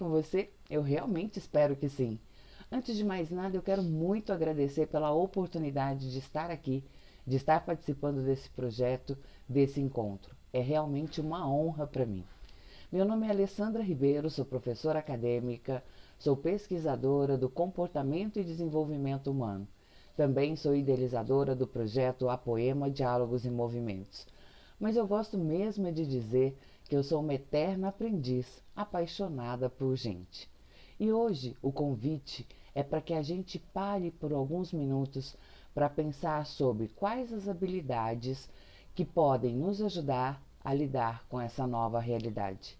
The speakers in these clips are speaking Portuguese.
com você? Eu realmente espero que sim. Antes de mais nada, eu quero muito agradecer pela oportunidade de estar aqui, de estar participando desse projeto, desse encontro. É realmente uma honra para mim. Meu nome é Alessandra Ribeiro, sou professora acadêmica, sou pesquisadora do comportamento e desenvolvimento humano. Também sou idealizadora do projeto Apoema Diálogos e Movimentos. Mas eu gosto mesmo de dizer que eu sou uma eterna aprendiz, apaixonada por gente. E hoje o convite é para que a gente pare por alguns minutos para pensar sobre quais as habilidades que podem nos ajudar a lidar com essa nova realidade.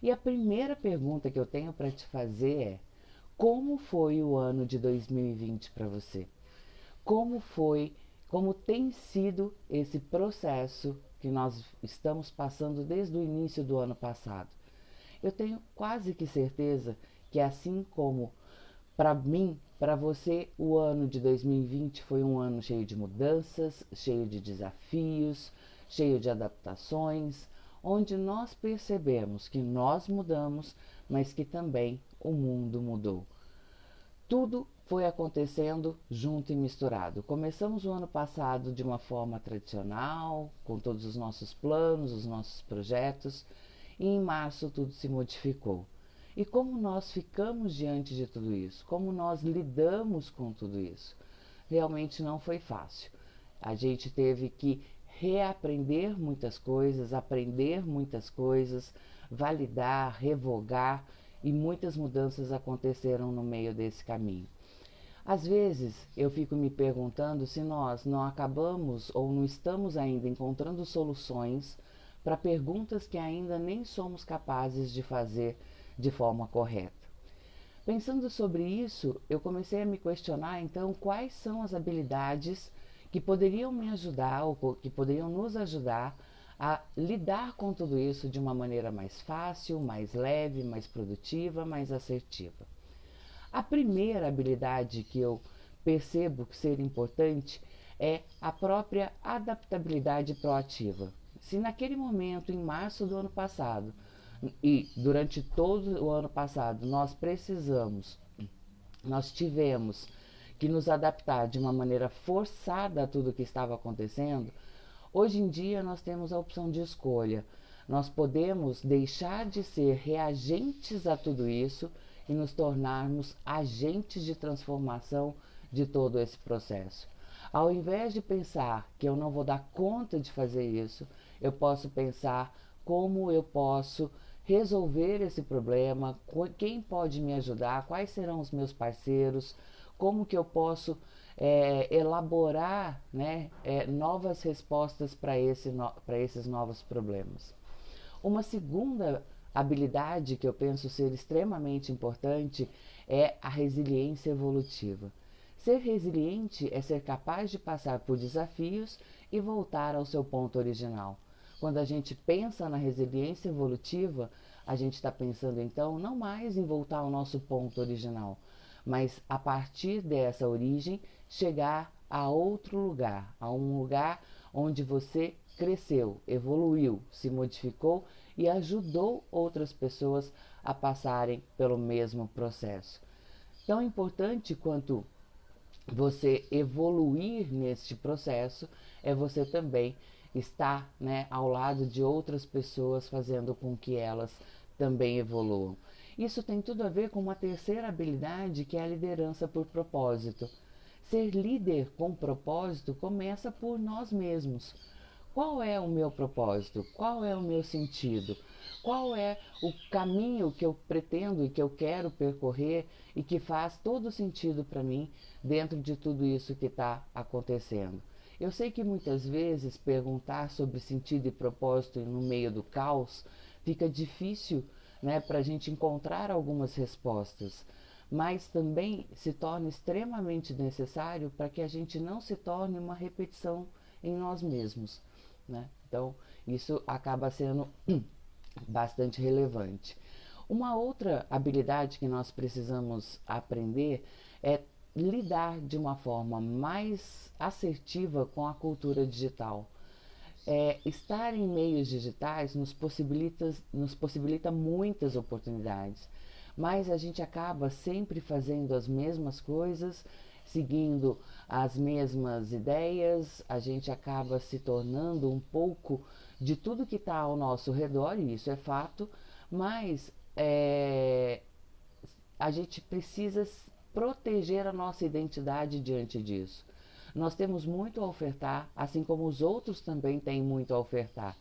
E a primeira pergunta que eu tenho para te fazer é: como foi o ano de 2020 para você? Como foi, como tem sido esse processo que nós estamos passando desde o início do ano passado? Eu tenho quase que certeza que assim como para mim, para você, o ano de 2020 foi um ano cheio de mudanças, cheio de desafios, cheio de adaptações, onde nós percebemos que nós mudamos, mas que também o mundo mudou. Tudo foi acontecendo junto e misturado. Começamos o ano passado de uma forma tradicional, com todos os nossos planos, os nossos projetos, e em março tudo se modificou. E como nós ficamos diante de tudo isso? Como nós lidamos com tudo isso? Realmente não foi fácil. A gente teve que reaprender muitas coisas, aprender muitas coisas, validar, revogar, e muitas mudanças aconteceram no meio desse caminho. Às vezes eu fico me perguntando se nós não acabamos ou não estamos ainda encontrando soluções para perguntas que ainda nem somos capazes de fazer de forma correta. Pensando sobre isso, eu comecei a me questionar então quais são as habilidades que poderiam me ajudar ou que poderiam nos ajudar a lidar com tudo isso de uma maneira mais fácil, mais leve, mais produtiva, mais assertiva. A primeira habilidade que eu percebo que ser importante é a própria adaptabilidade proativa. Se naquele momento, em março do ano passado, e durante todo o ano passado, nós tivemos que nos adaptar de uma maneira forçada a tudo o que estava acontecendo, hoje em dia nós temos a opção de escolha. Nós podemos deixar de ser reagentes a tudo isso e nos tornarmos agentes de transformação de todo esse processo. Ao invés de pensar que eu não vou dar conta de fazer isso, eu posso pensar como eu posso resolver esse problema, quem pode me ajudar, quais serão os meus parceiros, como que eu posso elaborar, né, novas respostas para esses novos problemas. Uma segunda habilidade que eu penso ser extremamente importante é a resiliência evolutiva. Ser resiliente é ser capaz de passar por desafios e voltar ao seu ponto original. Quando a gente pensa na resiliência evolutiva, a gente está pensando então não mais em voltar ao nosso ponto original, mas a partir dessa origem chegar a outro lugar, a um lugar onde você cresceu, evoluiu, se modificou e ajudou outras pessoas a passarem pelo mesmo processo. Tão importante quanto você evoluir neste processo é você também estar, né, ao lado de outras pessoas, fazendo com que elas também evoluam. Isso tem tudo a ver com uma terceira habilidade, que é a liderança por propósito. Ser líder com propósito começa por nós mesmos. Qual é o meu propósito? Qual é o meu sentido? Qual é o caminho que eu pretendo e que eu quero percorrer e que faz todo sentido para mim dentro de tudo isso que está acontecendo? Eu sei que muitas vezes perguntar sobre sentido e propósito no meio do caos fica difícil, né, para a gente encontrar algumas respostas, mas também se torna extremamente necessário para que a gente não se torne uma repetição em nós mesmos, né? Então, isso acaba sendo bastante relevante. Uma outra habilidade que nós precisamos aprender é lidar de uma forma mais assertiva com a cultura digital. Estar em meios digitais nos possibilita muitas oportunidades, mas a gente acaba sempre fazendo as mesmas coisas, seguindo as mesmas ideias, a gente acaba se tornando um pouco de tudo que está ao nosso redor, e isso é fato, mas a gente precisa proteger a nossa identidade diante disso. Nós temos muito a ofertar, assim como os outros também têm muito a ofertar.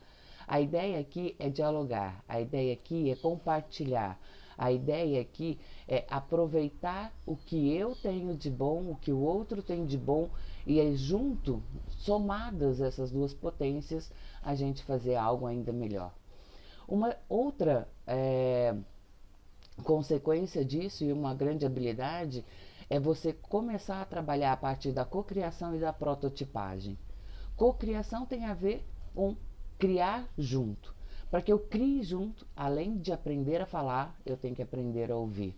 A ideia aqui é dialogar, a ideia aqui é compartilhar, a ideia aqui é aproveitar o que eu tenho de bom, o que o outro tem de bom, e é junto, somadas essas duas potências, a gente fazer algo ainda melhor. Uma outra consequência disso, e uma grande habilidade, é você começar a trabalhar a partir da cocriação e da prototipagem. Cocriação tem a ver com criar junto. Para que eu crie junto, além de aprender a falar, eu tenho que aprender a ouvir.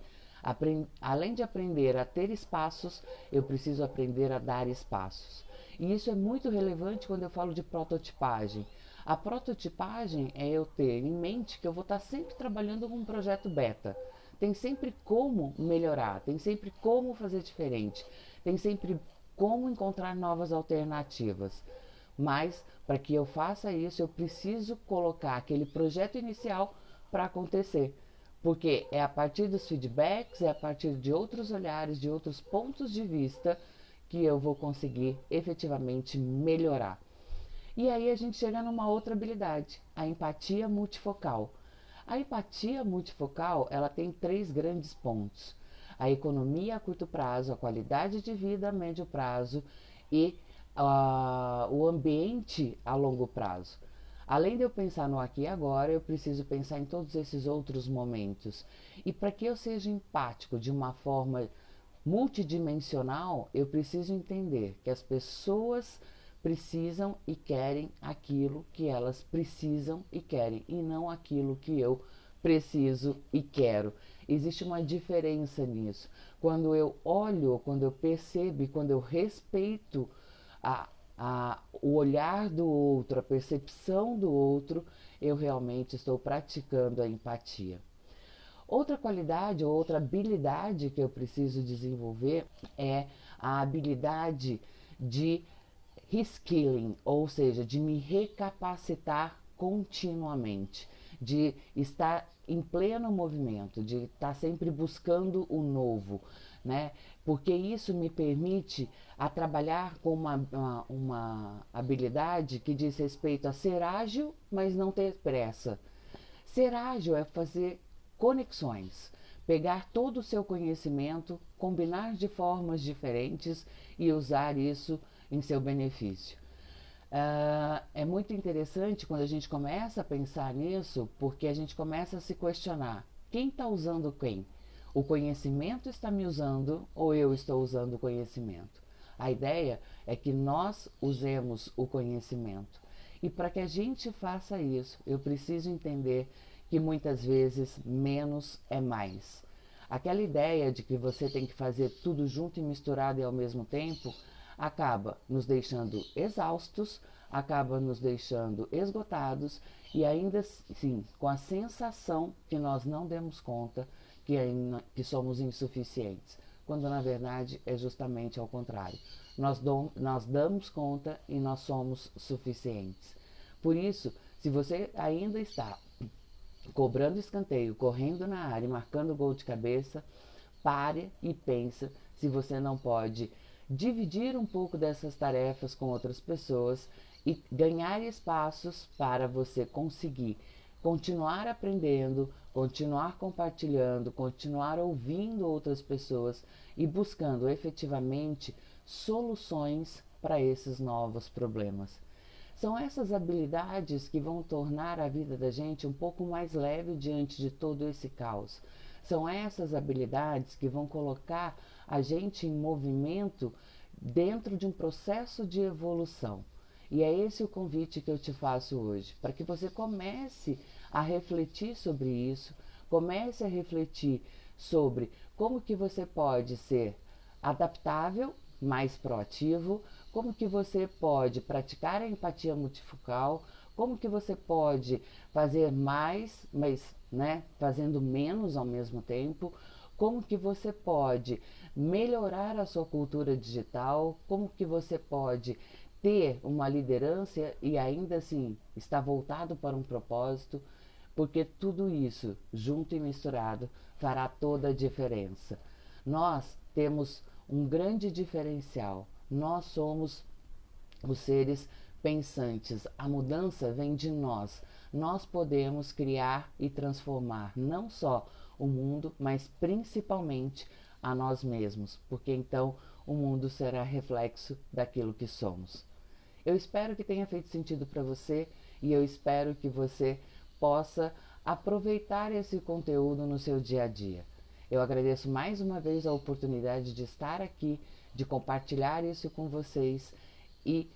Além de aprender a ter espaços, eu preciso aprender a dar espaços. E isso é muito relevante quando eu falo de prototipagem. A prototipagem é eu ter em mente que eu vou estar sempre trabalhando com um projeto beta. Tem sempre como melhorar, tem sempre como fazer diferente, tem sempre como encontrar novas alternativas. Mas, para que eu faça isso, eu preciso colocar aquele projeto inicial para acontecer. Porque é a partir dos feedbacks, é a partir de outros olhares, de outros pontos de vista, que eu vou conseguir efetivamente melhorar. E aí a gente chega numa outra habilidade, a empatia multifocal. A empatia multifocal, ela tem 3 grandes pontos: a economia a curto prazo, a qualidade de vida a médio prazo e o ambiente a longo prazo. Além de eu pensar no aqui e agora, eu preciso pensar em todos esses outros momentos. E para que eu seja empático de uma forma multidimensional, eu preciso entender que as pessoas precisam e querem aquilo que elas precisam e querem, e não aquilo que eu preciso e quero. Existe uma diferença nisso. Quando eu olho, quando eu percebo, quando eu respeito o olhar do outro, a percepção do outro, eu realmente estou praticando a empatia. Outra qualidade ou outra habilidade que eu preciso desenvolver é a habilidade de reskilling, ou seja, de me recapacitar continuamente, de estar em pleno movimento, de estar sempre buscando o novo, né? Porque isso me permite a trabalhar com uma habilidade que diz respeito a ser ágil, mas não ter pressa. Ser ágil é fazer conexões, pegar todo o seu conhecimento, combinar de formas diferentes e usar isso em seu benefício. É muito interessante quando a gente começa a pensar nisso, porque a gente começa a se questionar: quem está usando quem? O conhecimento está me usando ou eu estou usando o conhecimento? A ideia é que nós usemos o conhecimento. E para que a gente faça isso, eu preciso entender que muitas vezes menos é mais. Aquela ideia de que você tem que fazer tudo junto e misturado e ao mesmo tempo acaba nos deixando exaustos, acaba nos deixando esgotados e ainda assim com a sensação que nós não demos conta que somos insuficientes, quando na verdade é justamente ao contrário. Nós damos conta e nós somos suficientes. Por isso, se você ainda está cobrando escanteio, correndo na área, marcando gol de cabeça, pare e pensa se você não pode dividir um pouco dessas tarefas com outras pessoas e ganhar espaços para você conseguir continuar aprendendo, continuar compartilhando, continuar ouvindo outras pessoas e buscando efetivamente soluções para esses novos problemas. São essas habilidades que vão tornar a vida da gente um pouco mais leve diante de todo esse caos. São essas habilidades que vão colocar a gente em movimento dentro de um processo de evolução. E é esse o convite que eu te faço hoje, para que você comece a refletir sobre isso, comece a refletir sobre como que você pode ser adaptável, mais proativo, como que você pode praticar a empatia multifocal, Como que você pode fazer mais, mas, né, fazendo menos ao mesmo tempo? Como que você pode melhorar a sua cultura digital? Como que você pode ter uma liderança e ainda assim estar voltado para um propósito? Porque tudo isso, junto e misturado, fará toda a diferença. Nós temos um grande diferencial. Nós somos os seres pensantes. A mudança vem de nós. Nós podemos criar e transformar não só o mundo, mas principalmente a nós mesmos, porque então o mundo será reflexo daquilo que somos. Eu espero que tenha feito sentido para você e eu espero que você possa aproveitar esse conteúdo no seu dia a dia. Eu agradeço mais uma vez a oportunidade de estar aqui, de compartilhar isso com vocês e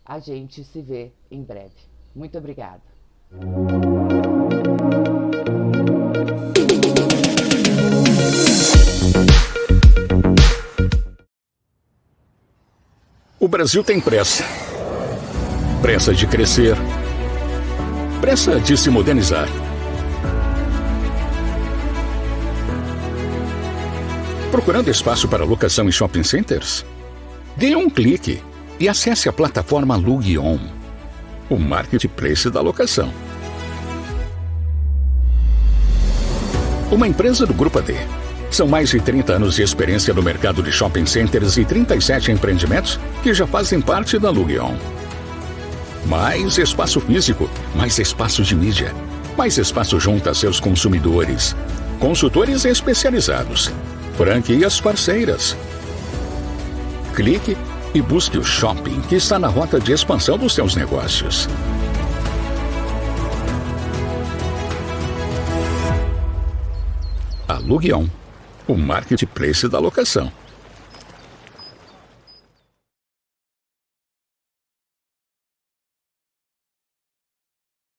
a gente se vê em breve. Muito obrigada. O Brasil tem pressa. Pressa de crescer. Pressa de se modernizar. Procurando espaço para locação em shopping centers? Dê um clique e acesse a plataforma Lugion, o marketplace da locação. Uma empresa do Grupo AD. São mais de 30 anos de experiência no mercado de shopping centers e 37 empreendimentos que já fazem parte da Lugion. Mais espaço físico, mais espaço de mídia, mais espaço junto a seus consumidores, consultores especializados, franquias parceiras. Clique e busque o shopping que está na rota de expansão dos seus negócios. A Lugion, o marketplace da locação.